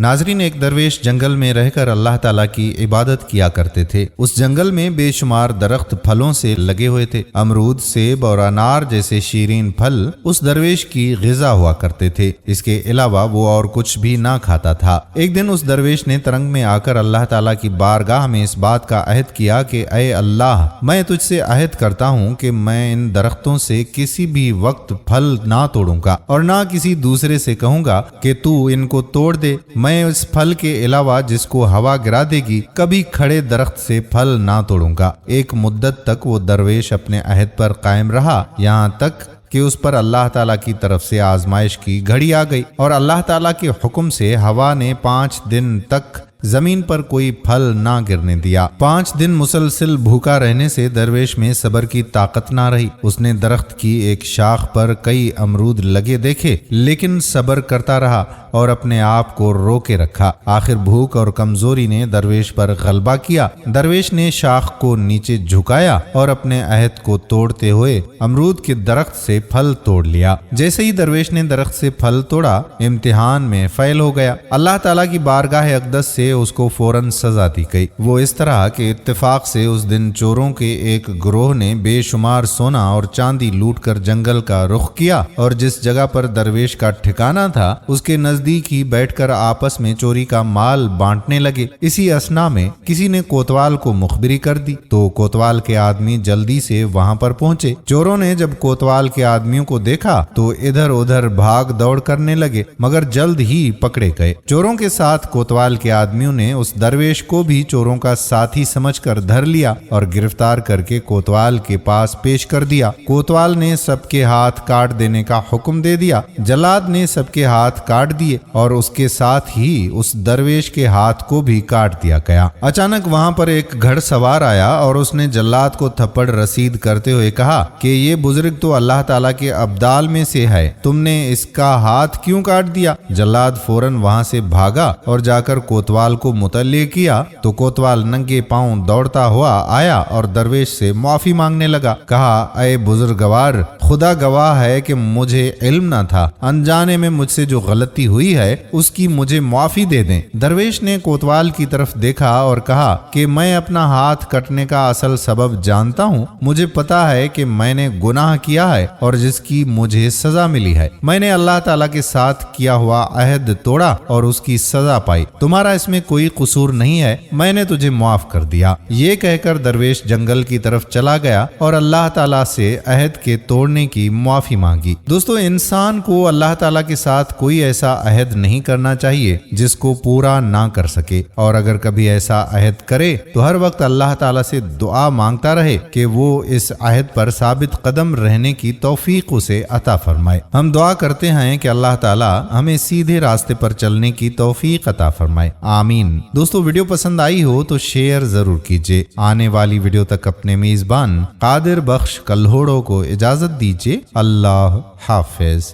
ناظرین، ایک درویش جنگل میں رہ کر اللہ تعالیٰ کی عبادت کیا کرتے تھے۔ اس جنگل میں بے شمار درخت پھلوں سے لگے ہوئے تھے۔ امرود، سیب اور انار جیسے شیرین پھل اس درویش کی غذا ہوا کرتے تھے۔ اس کے علاوہ وہ اور کچھ بھی نہ کھاتا تھا۔ ایک دن اس درویش نے ترنگ میں آ کر اللہ تعالیٰ کی بارگاہ میں اس بات کا عہد کیا کہ اے اللہ، میں تجھ سے عہد کرتا ہوں کہ میں ان درختوں سے کسی بھی وقت پھل نہ توڑوں گا اور نہ کسی دوسرے سے کہوں گا کہ تو ان کو توڑ دے۔ میں اس پھل کے علاوہ جس کو ہوا گرا دے گی کبھی کھڑے درخت سے پھل نہ توڑوں گا۔ ایک مدت تک وہ درویش اپنے عہد پر قائم رہا، یہاں تک کہ اس پر اللہ تعالیٰ کی طرف سے آزمائش کی گھڑی آ گئی اور اللہ تعالیٰ کے حکم سے ہوا نے 5 دن تک زمین پر کوئی پھل نہ گرنے دیا۔ 5 دن مسلسل بھوکا رہنے سے درویش میں صبر کی طاقت نہ رہی۔ اس نے درخت کی ایک شاخ پر کئی امرود لگے دیکھے، لیکن صبر کرتا رہا اور اپنے آپ کو روکے رکھا۔ آخر بھوک اور کمزوری نے درویش پر غلبہ کیا۔ درویش نے شاخ کو نیچے جھکایا اور اپنے عہد کو توڑتے ہوئے امرود کے درخت سے پھل توڑ لیا۔ جیسے ہی درویش نے درخت سے پھل توڑا، امتحان میں فیل ہو گیا۔ اللہ تعالیٰ کی بارگاہ اقدس سے اس کو فوراً سزا دی گئی۔ وہ اس طرح کہ اتفاق سے اس دن چوروں کے ایک گروہ نے بے شمار سونا اور چاندی لوٹ کر جنگل کا رخ کیا اور جس جگہ پر درویش کا ٹھکانہ تھا اس کے نزدیک ہی بیٹھ کر آپس میں چوری کا مال بانٹنے لگے۔ اسی اثنا میں کسی نے کوتوال کو مخبری کر دی تو کوتوال کے آدمی جلدی سے وہاں پر پہنچے۔ چوروں نے جب کوتوال کے آدمیوں کو دیکھا تو ادھر ادھر بھاگ دوڑ کرنے لگے، مگر جلد ہی پکڑے گئے۔ چوروں کے ساتھ کوتوال کے آدمیوں نے اس درویش کو بھی چوروں کا ساتھی سمجھ کر دھر لیا اور گرفتار کر کے کوتوال کے پاس پیش کر دیا۔ کوتوال نے سب کے ہاتھ کاٹ دینے کا حکم دے دیا۔ جلاد نے سب کے ہاتھ کاٹ دیے اور اس کے ساتھ ہی اس درویش کے ہاتھ کو بھی کاٹ دیا گیا۔ اچانک وہاں پر ایک گھڑ سوار آیا اور اس نے جلاد کو تھپڑ رسید کرتے ہوئے کہا کہ یہ بزرگ تو اللہ تعالیٰ کے ابدال میں سے ہے، تم نے اس کا ہاتھ کیوں کاٹ دیا؟ جلاد فوراً وہاں سے بھاگا اور جا کر کوتوال کو مطلع کیا تو کوتوال ننگے پاؤں دوڑتا ہوا آیا اور درویش سے معافی مانگنے لگا۔ کہا اے بزرگوار، خدا گواہ ہے کہ مجھے علم نہ تھا، انجانے میں مجھ سے جو غلطی ہوئی ہے اس کی مجھے معافی دے دیں۔ درویش نے کوتوال کی طرف دیکھا اور کہا کہ میں اپنا ہاتھ کٹنے کا اصل سبب جانتا ہوں۔ مجھے پتا ہے کہ میں نے گناہ کیا ہے اور جس کی مجھے سزا ملی ہے۔ میں نے اللہ تعالیٰ کے ساتھ کیا ہوا عہد توڑا اور اس کی سزا پائی۔ تمہارا اس میں کوئی قصور نہیں ہے، میں نے تجھے معاف کر دیا۔ یہ کہہ کر درویش جنگل کی طرف چلا گیا اور اللہ تعالیٰ سے عہد کے توڑنے کی معافی مانگی۔ دوستو، انسان کو اللہ تعالیٰ کے ساتھ کوئی ایسا عہد نہیں کرنا چاہیے جس کو پورا نہ کر سکے، اور اگر کبھی ایسا عہد کرے تو ہر وقت اللہ تعالیٰ سے دعا مانگتا رہے کہ وہ اس عہد پر ثابت قدم رہنے کی توفیق اسے عطا فرمائے۔ ہم دعا کرتے ہیں کہ اللہ تعالیٰ ہمیں سیدھے راستے پر چلنے کی توفیق عطا فرمائے، آمین۔ دوستو، ویڈیو پسند آئی ہو تو شیئر ضرور کیجیے۔ آنے والی ویڈیو تک اپنے میزبان قادر بخش کلہوڑوں کو اجازت دیجیے۔ اللہ حافظ۔